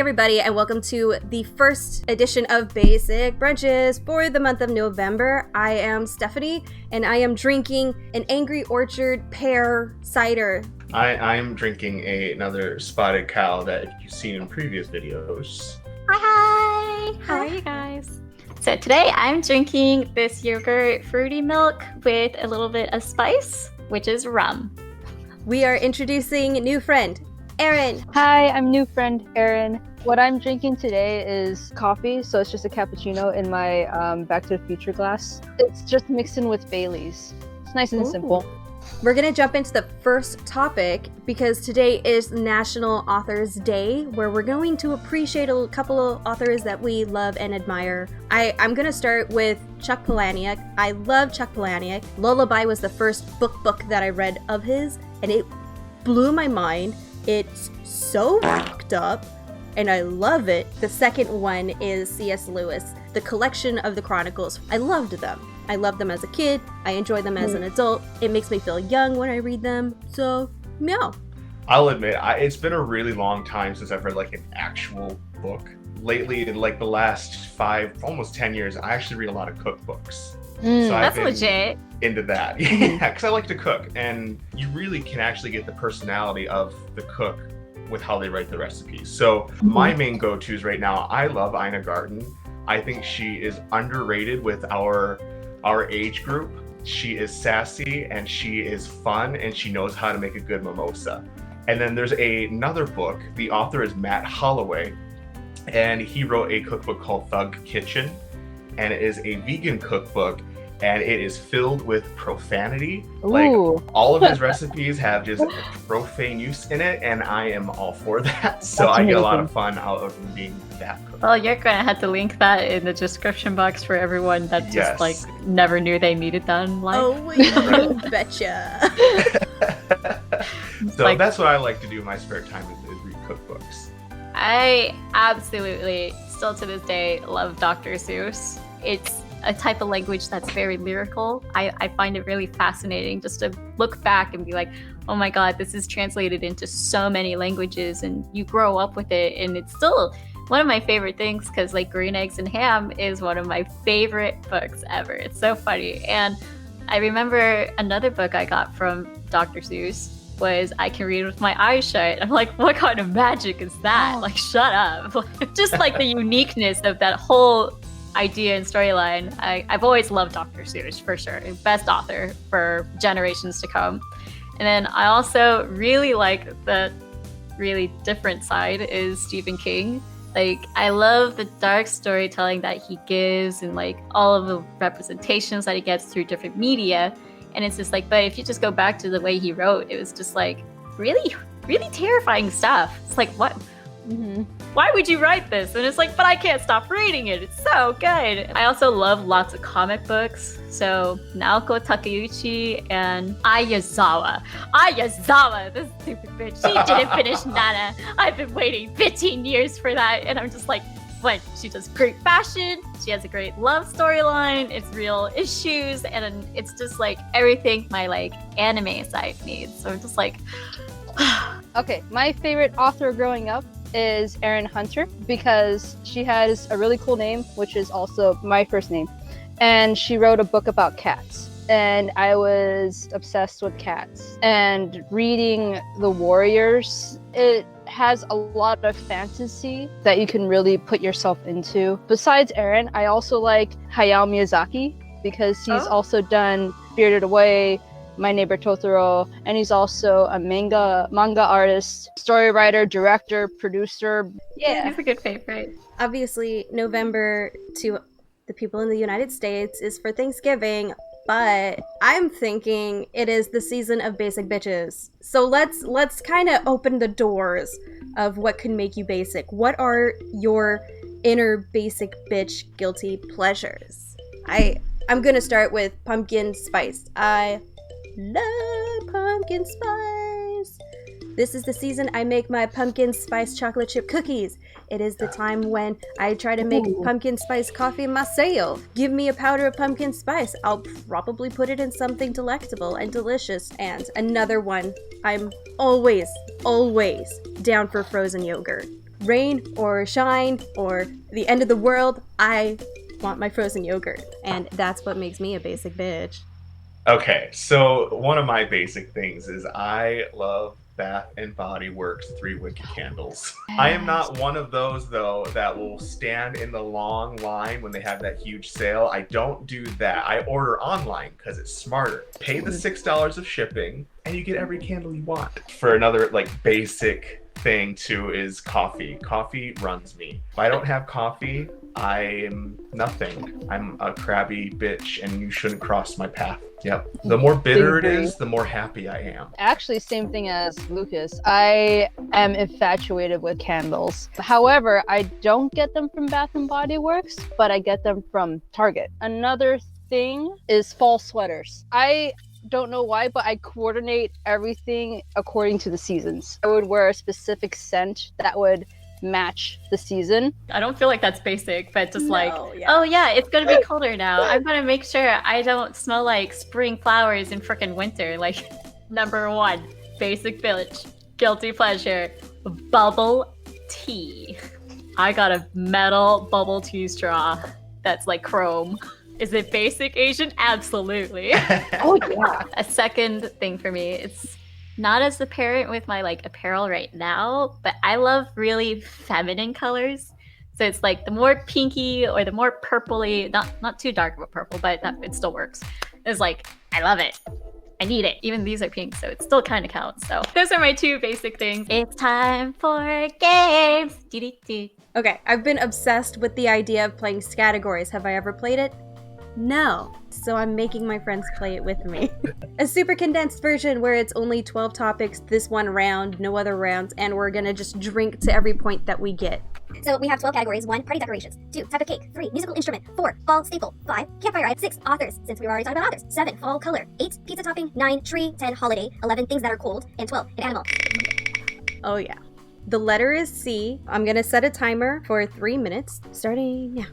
everybody, and welcome to the first edition of Basic Brunches for the month of November. I am Stephanie, and I am drinking an Angry Orchard pear cider. I'm drinking another Spotted Cow that you've seen in previous videos. Hi! How are you guys? So today I'm drinking this yogurt fruity milk with a little bit of spice, which is rum. We are introducing a new friend, Erin. Hi, I'm new friend Erin. What I'm drinking today is coffee, so it's just a cappuccino in my Back to the Future glass. It's just mixed in with Bailey's. It's nice and simple. We're going to jump into the first topic because today is National Authors Day, where we're going to appreciate a couple of authors that we love and admire. I'm going to start with Chuck Palahniuk. I love Chuck Palahniuk. Lullaby was the first book that I read of his, and it blew my mind. It's so fucked up, and I love it. The second one is C.S. Lewis, the collection of the Chronicles. I loved them. I loved them as a kid. I enjoy them as an adult. It makes me feel young when I read them. So, meow. I'll admit, it's been a really long time since I've read like an actual book. Lately, in like the last 5, almost 10 years, I actually read a lot of cookbooks. So That's legit. Into that. Yeah, because I like to cook, and you really can actually get the personality of the cook with how they write the recipes. So my main go-tos right now, I love Ina Garten. I think she is underrated with our age group. She is sassy and she is fun and she knows how to make a good mimosa. And then there's another book. The author is Matt Holloway, and he wrote a cookbook called Thug Kitchen, and it is a vegan cookbook, and it is filled with profanity. Ooh. Like all of his recipes have just profane use in it, and I am all for that. So I get a lot of fun out of reading that cookbook. Well, you're gonna have to link that in the description box for everyone that just like never knew they needed that in life. Oh, you betcha. So that's what I like to do in my spare time is read cookbooks. I absolutely, still to this day, love Dr. Seuss. It's a type of language that's very lyrical. I find it really fascinating just to look back and be like, oh my god, this is translated into so many languages, and you grow up with it, and it's still one of my favorite things because like Green Eggs and Ham is one of my favorite books ever. It's so funny. And I remember another book I got from Dr. Seuss was I Can Read With My Eyes Shut. I'm like, what kind of magic is that? Like, shut up. Just like the uniqueness of that whole idea and storyline. I've always loved Dr. Seuss, for sure. Best author for generations to come. And then I also really like the really different side is Stephen King. Like, I love the dark storytelling that he gives and like all of the representations that he gets through different media. And it's just like, but if you just go back to the way he wrote, it was just like really, really terrifying stuff. It's like, what? Why would you write this? And it's like, but I can't stop reading it. It's so good. I also love lots of comic books. So Naoko Takeuchi and Ayazawa. Ayazawa, this stupid bitch. She didn't finish Nana. I've been waiting 15 years for that. And I'm just like, what? She does great fashion. She has a great love storyline. It's real issues. And it's just like everything my like anime side needs. So I'm just like, Okay, my favorite author growing up is Erin Hunter because she has a really cool name, which is also my first name. And she wrote a book about cats. And I was obsessed with cats. And reading The Warriors, it has a lot of fantasy that you can really put yourself into. Besides Erin, I also like Hayao Miyazaki because he's also done Spirited Away, My Neighbor Totoro, and he's also a manga artist, story writer, director, producer. Yeah, he's a good favorite. Obviously, November to the people in the United States is for Thanksgiving, but I'm thinking it is the season of basic bitches. So let's kind of open the doors of what can make you basic. What are your inner basic bitch guilty pleasures? I'm gonna start with pumpkin spice. I love pumpkin spice. This is the season I make my pumpkin spice chocolate chip cookies. It is the time when I try to make pumpkin spice coffee myself. Give me a powder of pumpkin spice. I'll probably put it in something delectable and delicious. And another one, I'm always down for frozen yogurt. rain or shine or the end of the world, I want my frozen yogurt. And that's what makes me a basic bitch. Okay, so one of my basic things is I love Bath and Body Works 3 wick candles. I am not one of those, though, that will stand in the long line when they have that huge sale. I don't do that. I order online because it's smarter. Pay the $6 of shipping, and you get every candle you want. For another, like, basic thing, too, is coffee. Coffee runs me. If I don't have coffee, I am nothing. I'm a crabby bitch, and you shouldn't cross my path. Yep. The more bitter it is, the more happy I am. Actually, same thing as Lucas. I am infatuated with candles. However, I don't get them from Bath and Body Works, but I get them from Target. Another thing is fall sweaters. I don't know why, but I coordinate everything according to the seasons. I would wear a specific scent that would match the season. I don't feel like that's basic, but just yeah. oh yeah, it's gonna be colder now. I'm gonna make sure I don't smell like spring flowers in frickin' winter. Like, number 1, basic village, guilty pleasure, bubble tea. I got a metal bubble tea straw that's like chrome. Is it basic Asian? Absolutely. Oh yeah. A second thing for me, it's not as apparent with my like apparel right now, but I love really feminine colors. So it's like the more pinky or the more purpley, not too dark of a purple, but it still works. It's like, I love it. I need it. Even these are pink, so it still kind of counts. So those are my 2 basic things. It's time for games. Okay, I've been obsessed with the idea of playing Scattergories. Have I ever played it? No. So I'm making my friends play it with me. A super condensed version where it's only 12 topics, this one round, no other rounds, and we're gonna just drink to every point that we get. So we have 12 categories. 1, party decorations. 2, type of cake. 3, musical instrument. 4, fall staple. 5, campfire item. 6, authors, since we were already talking about authors. 7, fall color. 8, pizza topping. 9, tree. 10, holiday. 11, things that are cold. And 12, an animal. Oh yeah. The letter is C. I'm gonna set a timer for 3 minutes, starting now.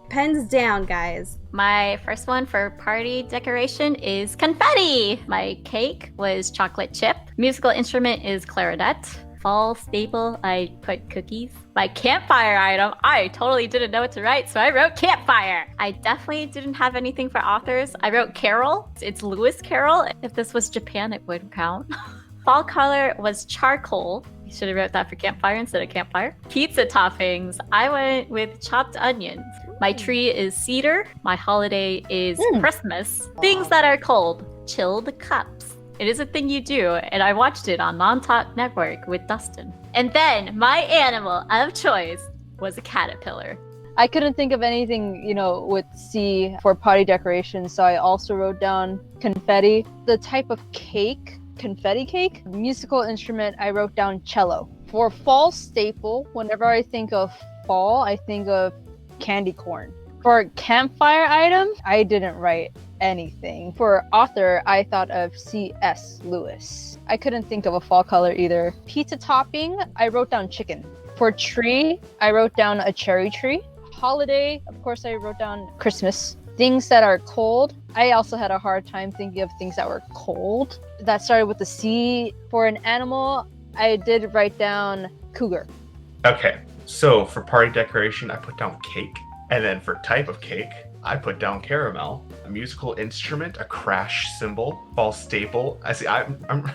Pens down, guys. My first one for party decoration is confetti. My cake was chocolate chip. Musical instrument is clarinet. Fall staple, I put cookies. My campfire item, I totally didn't know what to write, so I wrote campfire. I definitely didn't have anything for authors. I wrote Carol. It's Lewis Carroll. If this was Japan, it would count. Fall color was charcoal. You should have wrote that for campfire instead of campfire. Pizza toppings, I went with chopped onions. My tree is cedar. My holiday is Christmas. Things that are cold, chilled cups. It is a thing you do, and I watched it on Montauk Network with Dustin. And then my animal of choice was a caterpillar. I couldn't think of anything, with C for party decorations, so I also wrote down confetti. The type of cake, confetti cake. Musical instrument, I wrote down cello. For fall staple, whenever I think of fall, I think of candy corn. For campfire item, I didn't write anything. For author, I thought of C.S. Lewis. I couldn't think of a fall color either. Pizza topping, I wrote down chicken. For tree, I wrote down a cherry tree. Holiday, of course, I wrote down Christmas. Things that are cold, I also had a hard time thinking of things that were cold. That started with the C. For an animal, I did write down cougar. Okay, so for party decoration, I put down cake. And then for type of cake, I put down caramel. A musical instrument, a crash cymbal. Fall staple. I'm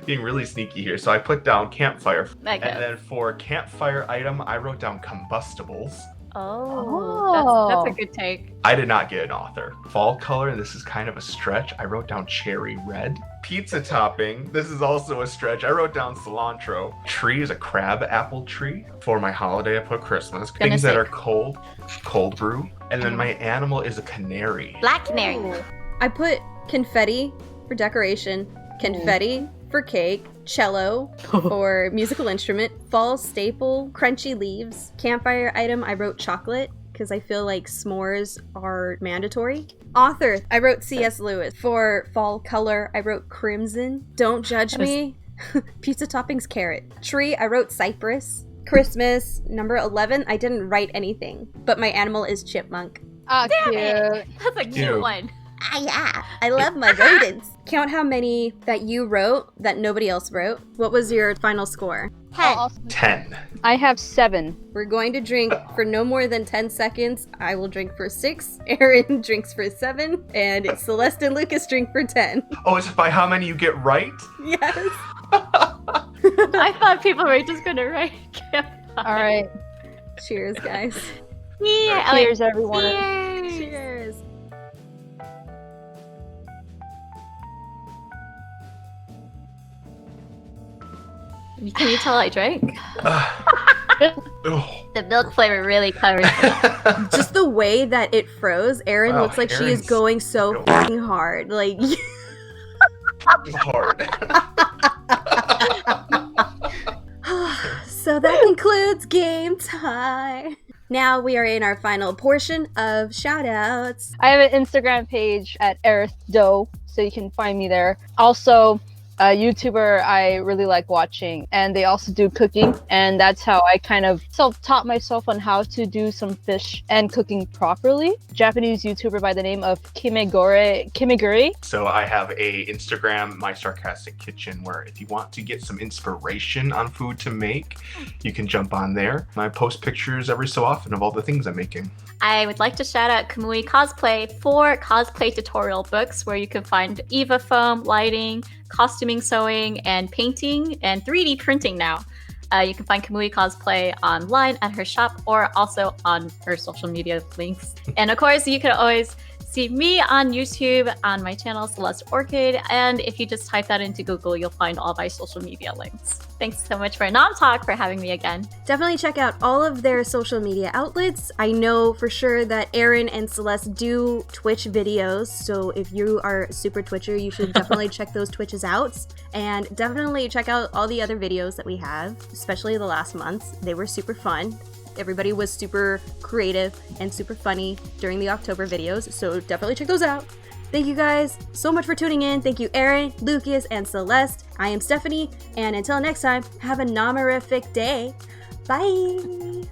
being really sneaky here. So I put down campfire. And then for campfire item, I wrote down combustables. Oh, that's a good take. I did not get an author. Fall color, and this is kind of a stretch, I wrote down cherry red. Pizza topping, this is also a stretch, I wrote down cilantro. Tree is a crab apple tree. For my holiday, I put Christmas. Things that are cold, cold brew. And then my animal is a canary. Black canary. I put confetti for decoration, confetti for cake, cello for musical instrument, fall staple, crunchy leaves. Campfire item, I wrote chocolate because I feel like s'mores are mandatory. Author, I wrote C.S. Lewis. For fall color, I wrote crimson. Don't judge me. Pizza toppings, carrot. Tree, I wrote cypress. Christmas, number 11, I didn't write anything, but my animal is chipmunk. Ah, Damn cute. it. That's a cute one. Yeah, I love my rodents. Count how many that you wrote that nobody else wrote. What was your final score? 10. I have 7. We're going to drink for no more than 10 seconds. I will drink for 6. Erin drinks for 7. And Celeste and Lucas drink for 10. Oh, is it by how many you get right? Yes. I thought people were just gonna write campfire. All right. Cheers, guys. Yeah. Cheers, everyone. Cheers. Cheers. Can you tell I drank? Oh. The milk flavor really covers it. Just the way that it froze, Erin Wow, looks like she is Erin's going so going- fucking hard. Like, Hard. so that concludes game time. Now we are in our final portion of shoutouts. I have an Instagram page at ErithDoe, so you can find me there. Also, a YouTuber I really like watching, and they also do cooking, and that's how I kind of self-taught myself on how to do some fish and cooking properly. Japanese YouTuber by the name of Kimagure. So I have a Instagram, My Sarcastic Kitchen, where if you want to get some inspiration on food to make, you can jump on there. I post pictures every so often of all the things I'm making. I would like to shout out Kamui Cosplay for cosplay tutorial books where you can find Eva foam, lighting, costuming, sewing, and painting, and 3D printing now. You can find Kamui Cosplay online at her shop or also on her social media links. And of course, you can always see me on YouTube on my channel, Celeste Orchid. And if you just type that into Google, you'll find all my social media links. Thanks so much for Nom Talk for having me again. Definitely check out all of their social media outlets. I know for sure that Erin and Celeste do Twitch videos, so if you are a super Twitcher, you should definitely check those Twitches out. And definitely check out all the other videos that we have, especially the last months. They were super fun. Everybody was super creative and super funny during the October videos, so definitely check those out. Thank you guys so much for tuning in. Thank you, Erin, Lucas, and Celeste. I am Stephanie, and until next time, have a nomerific day. Bye!